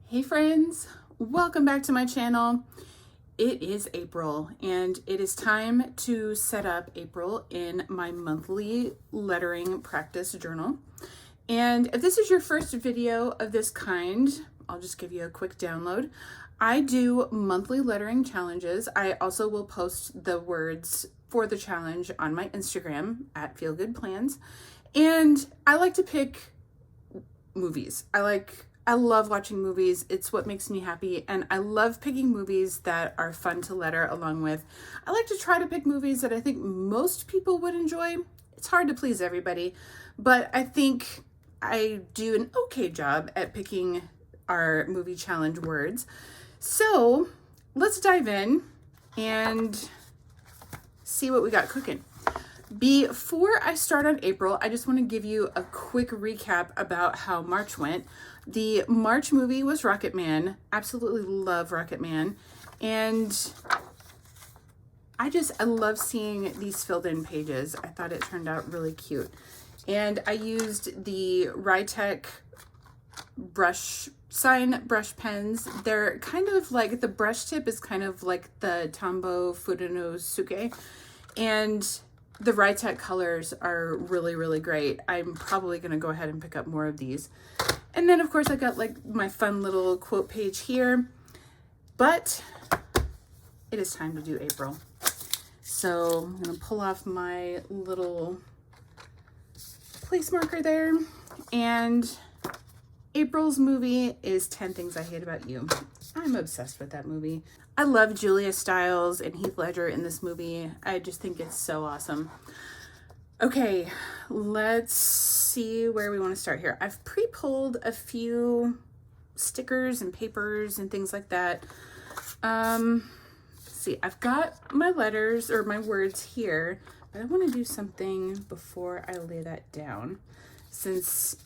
Hey friends, welcome back to my channel. It is April and it is time to set up April in my monthly lettering practice journal. And if this is your first video of this kind, I'll just give you a quick download. I do monthly lettering challenges. I also will post the words for the challenge on my Instagram at feelgoodplans. And I like to pick movies. I love watching movies. It's what makes me happy. And I love picking movies that are fun to letter along with. I like to try to pick movies that I think most people would enjoy. It's hard to please everybody, but I think I do an okay job at picking our movie challenge words. So let's dive in and see what we got cooking. Before I start on April, I just want to give you a quick recap about how March went. The March movie was Rocket Man. Absolutely love Rocket Man. And I love seeing these filled in pages. I thought it turned out really cute. And I used the Rytech sign brush pens. They're kind of like, the brush tip is kind of like the Tombow Furunosuke. And the Rytech colors are really, really great. I'm probably going to go ahead and pick up more of these. And then, of course, I got like my fun little quote page here. But it is time to do April. So I'm going to pull off my little place marker there. And April's movie is 10 Things I Hate About You. I'm obsessed with that movie. I love Julia Stiles and Heath Ledger in this movie. I just think it's so awesome. Okay, let's see where we want to start here. I've pre-pulled a few stickers and papers and things like that. Let's see, I've got my letters or my words here, but I want to do something before I lay that down. Since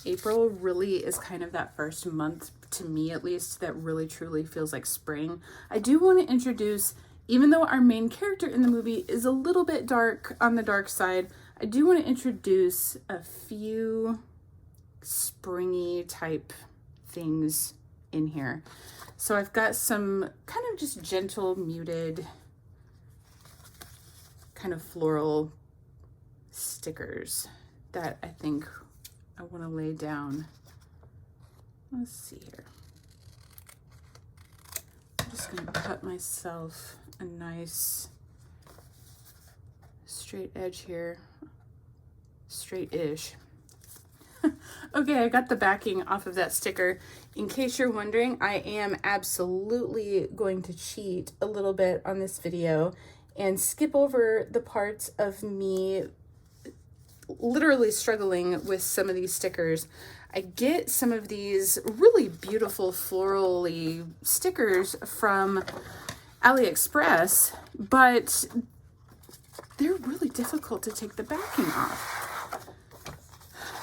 April really is kind of that first month, to me at least, that really truly feels like spring. I do want to introduce, even though our main character in the movie is a little bit dark on the dark side, I do want to introduce a few springy type things in here. So I've got some kind of just gentle, muted, kind of floral stickers that I think I want to lay down. Let's see here. I'm just going to cut myself a nice straight edge here. Straight-ish. Okay, I got the backing off of that sticker. In case you're wondering, I am absolutely going to cheat a little bit on this video and skip over the parts of me literally struggling with some of these stickers. I get some of these really beautiful florally stickers from AliExpress, but they're really difficult to take the backing off.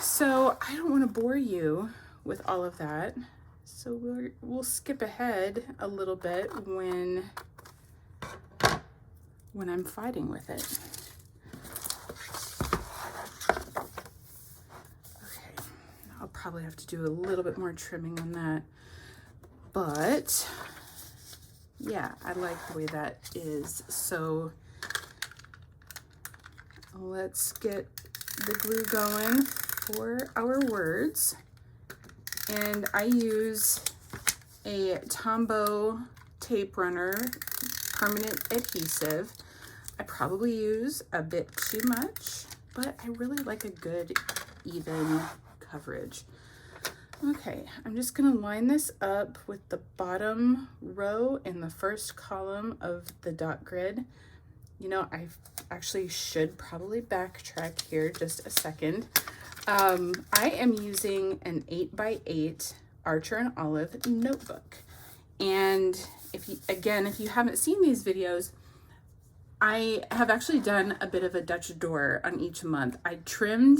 So I don't want to bore you with all of that. So we'll skip ahead a little bit when I'm fighting with it. I'll probably have to do a little bit more trimming on that, but yeah, I like the way that is. So let's get the glue going for our words. And I use a Tombow tape runner permanent adhesive. I probably use a bit too much, but I really like a good even coverage. Okay, I'm just going to line this up with the bottom row and the first column of the dot grid. You know, I actually should probably backtrack here just a second. I am using an 8x8 Archer and Olive notebook. And if you haven't seen these videos, I have actually done a bit of a Dutch door on each month. I trimmed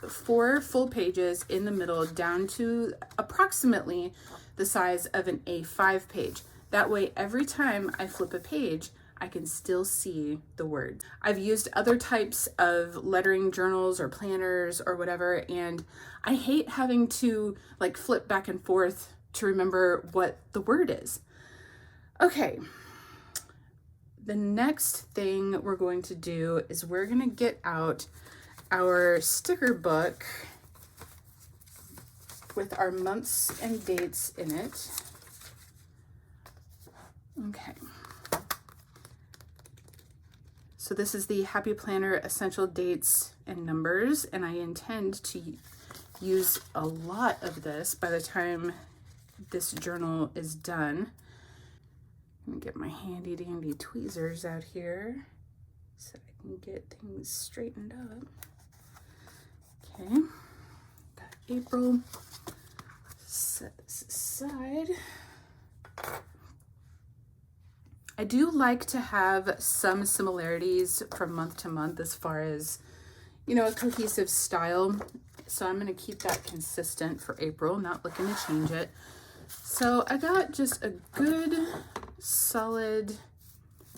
4 full pages in the middle down to approximately the size of an A5 page. That way, every time I flip a page, I can still see the words. I've used other types of lettering journals or planners or whatever, and I hate having to like flip back and forth to remember what the word is. Okay, the next thing we're going to do is we're going to get out our sticker book with our months and dates in it. Okay. So this is the Happy Planner Essential Dates and Numbers, and I intend to use a lot of this by the time this journal is done. Let me get my handy dandy tweezers out here so I can get things straightened up. Okay, got April. Set this aside. I do like to have some similarities from month to month as far as, you know, a cohesive style. So I'm going to keep that consistent for April, not looking to change it. So I got just a good solid,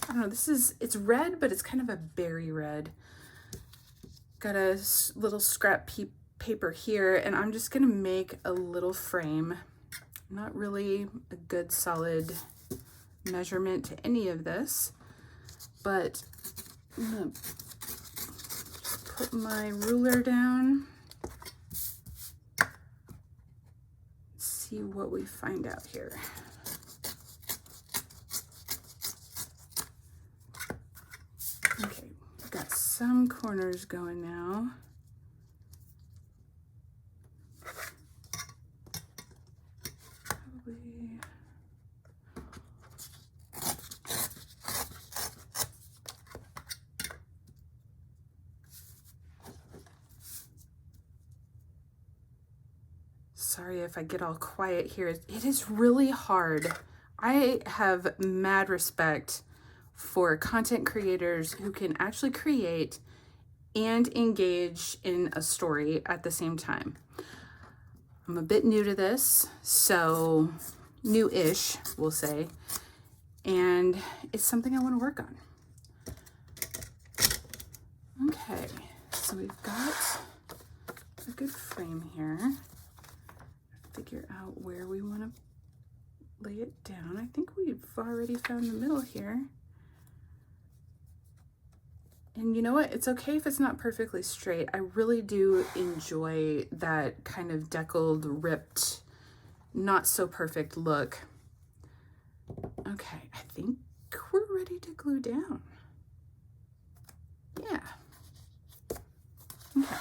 I don't know, it's red, but it's kind of a berry red. Got a little scrap paper here, and I'm just going to make a little frame. Not really a good solid measurement to any of this, but I'm gonna just put my ruler down, see what we find out here. Okay, got some corners going now. Sorry if I get all quiet here. It is really hard. I have mad respect for content creators who can actually create and engage in a story at the same time. I'm a bit new to this, so new-ish, we'll say, and it's something I want to work on. Okay, so we've got a good frame here. Figure out where we want to lay it down. I think we've already found the middle here. And you know what? It's okay if it's not perfectly straight. I really do enjoy that kind of deckled, ripped, not so perfect look. Okay, I think we're ready to glue down. Yeah. Okay.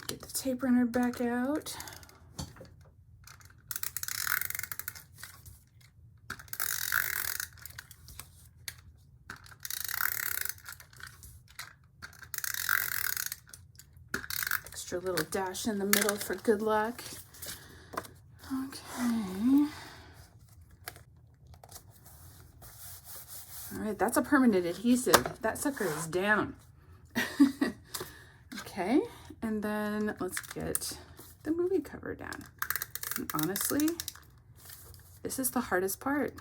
Get the tape runner back out. Extra little dash in the middle for good luck. Okay. All right, that's a permanent adhesive. That sucker is down. Okay, and then let's get the movie cover down. And honestly, this is the hardest part.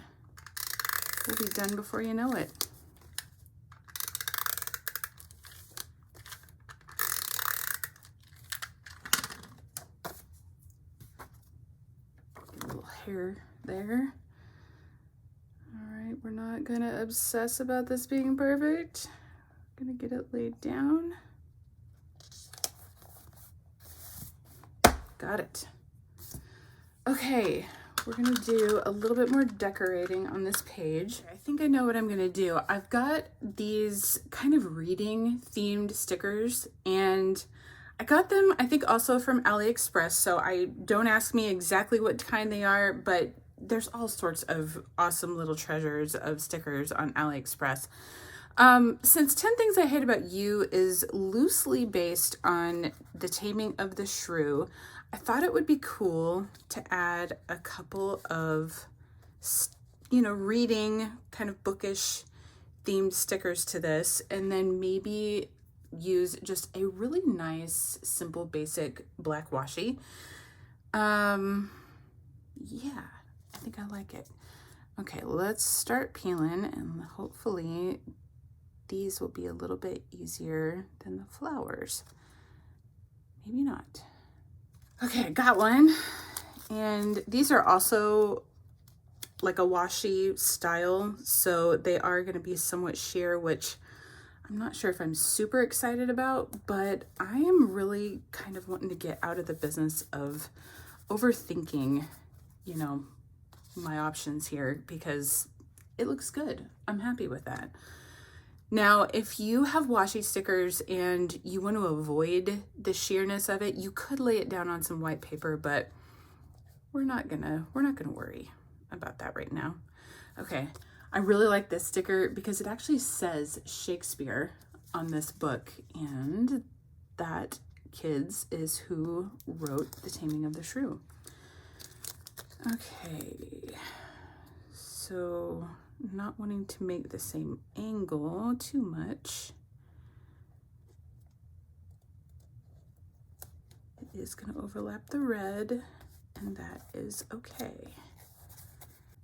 We'll be done before you know it. Get a little hair there. All right, we're not gonna obsess about this being perfect. I'm gonna get it laid down. Got it. Okay, we're gonna do a little bit more decorating on this page. I think I know what I'm gonna do. I've got these kind of reading themed stickers, and I got them, I think, also from AliExpress, so don't ask me exactly what kind they are, but there's all sorts of awesome little treasures of stickers on AliExpress. Since 10 Things I Hate About You is loosely based on The Taming of the Shrew, I thought it would be cool to add a couple of, you know, reading, kind of bookish themed stickers to this, and then maybe use just a really nice, simple, basic black washi. Yeah, I think I like it. Okay, let's start peeling, and hopefully these will be a little bit easier than the flowers. Maybe not. Okay, I got one. And these are also like a washi style, so they are going to be somewhat sheer, which I'm not sure if I'm super excited about, but I am really kind of wanting to get out of the business of overthinking, you know, my options here, because it looks good. I'm happy with that. Now, if you have washi stickers and you want to avoid the sheerness of it, you could lay it down on some white paper, but we're not gonna worry about that right now. Okay, I really like this sticker because it actually says Shakespeare on this book, and that, kids, is who wrote The Taming of the Shrew. Okay, so not wanting to make the same angle too much, it is going to overlap the red, and that is okay.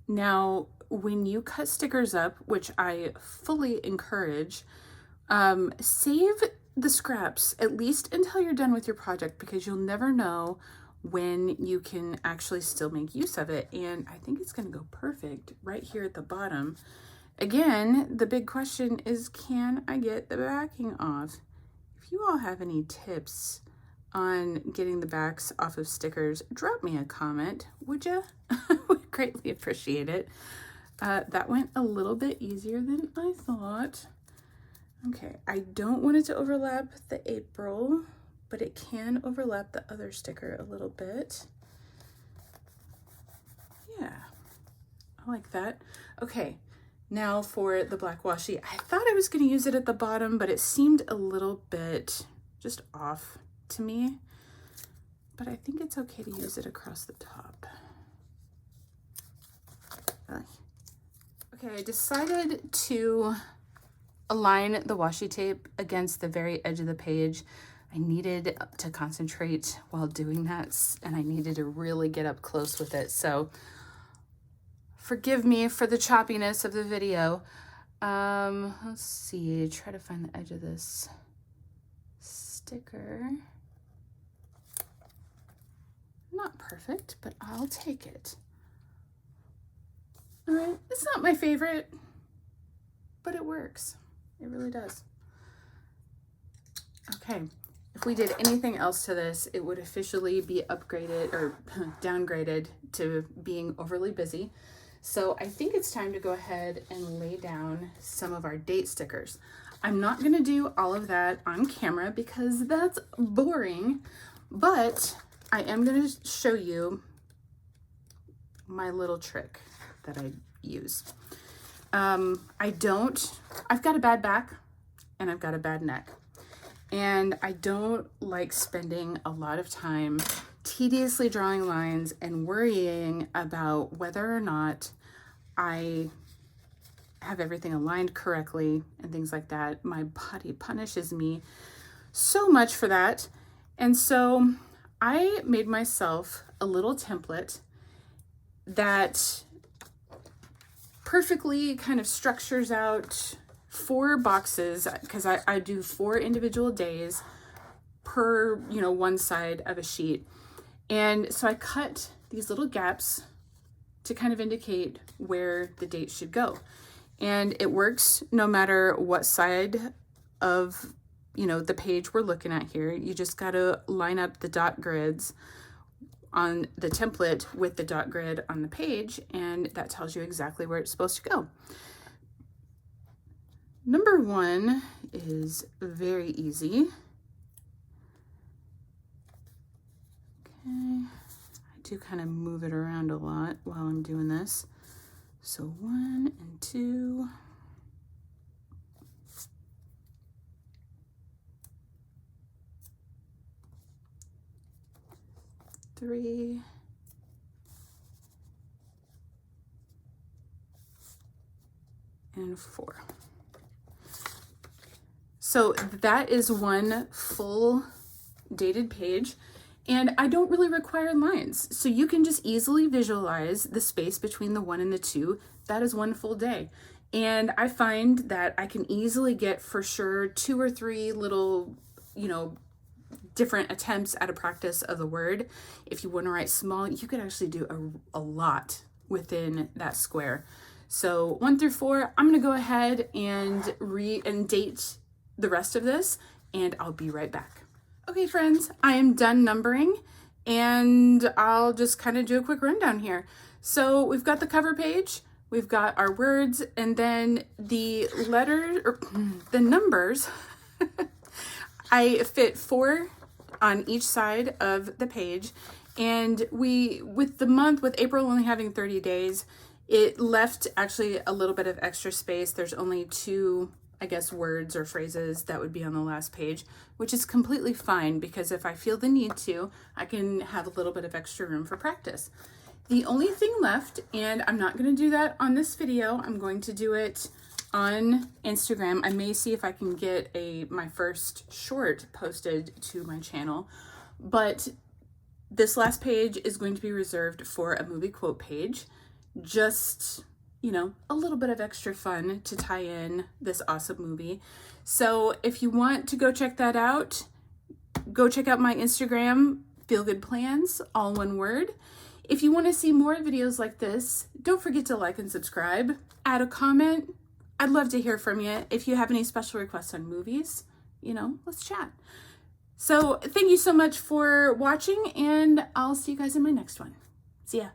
Now, when you cut stickers up, which I fully encourage, save the scraps at least until you're done with your project, because you'll never know when you can actually still make use of it. And I think it's going to go perfect right here at the bottom. Again, the big question is, can I get the backing off? If you all have any tips on getting the backs off of stickers, drop me a comment, would you? I would greatly appreciate it. That went a little bit easier than I thought. Okay, I don't want it to overlap the April, but it can overlap the other sticker a little bit. Yeah, I like that. Okay, now for the black washi. I thought I was going to use it at the bottom, but it seemed a little bit just off to me, but I think it's okay to use it across the top. Okay, I decided to align the washi tape against the very edge of the page. I needed to concentrate while doing that, and I needed to really get up close with it. So forgive me for the choppiness of the video. Let's see, try to find the edge of this sticker. Not perfect, but I'll take it. All right, it's not my favorite, but it works. It really does. Okay, if we did anything else to this, it would officially be upgraded or downgraded to being overly busy. So I think it's time to go ahead and lay down some of our date stickers. I'm not going to do all of that on camera because that's boring, but I am going to show you my little trick that I use. I've got a bad back and I've got a bad neck. And I don't like spending a lot of time tediously drawing lines and worrying about whether or not I have everything aligned correctly and things like that. My body punishes me so much for that. And so I made myself a little template that perfectly kind of structures out 4 boxes, because I do 4 individual days per, one side of a sheet. And so I cut these little gaps to kind of indicate where the date should go. And it works no matter what side of, the page we're looking at here. You just got to line up the dot grids on the template with the dot grid on the page, and that tells you exactly where it's supposed to go. Number 1 is very easy. Okay, I do kind of move it around a lot while I'm doing this. So 1 and 2. 3. And 4. So that is one full dated page, and I don't really require lines. So you can just easily visualize the space between the 1 and the 2. That is one full day. And I find that I can easily get for sure 2 or 3 little, different attempts at a practice of the word. If you want to write small, you could actually do a lot within that square. So 1 through 4, I'm going to go ahead and read and date the rest of this, and I'll be right back. Okay, friends, I am done numbering, and I'll just kind of do a quick rundown here. So we've got the cover page, we've got our words, and then the letters, or the numbers. I fit 4 on each side of the page, and with April only having 30 days, it left actually a little bit of extra space. There's only 2, I guess, words or phrases that would be on the last page, which is completely fine because if I feel the need to, I can have a little bit of extra room for practice. The only thing left, and I'm not going to do that on this video, I'm going to do it on Instagram. I may see if I can get my first short posted to my channel, but this last page is going to be reserved for a movie quote page. Just, a little bit of extra fun to tie in this awesome movie. So if you want to go check that out, go check out my Instagram, Feel Good Plans, all one word. If you want to see more videos like this, don't forget to like and subscribe. Add a comment. I'd love to hear from you. If you have any special requests on movies, let's chat. So thank you so much for watching, and I'll see you guys in my next one. See ya.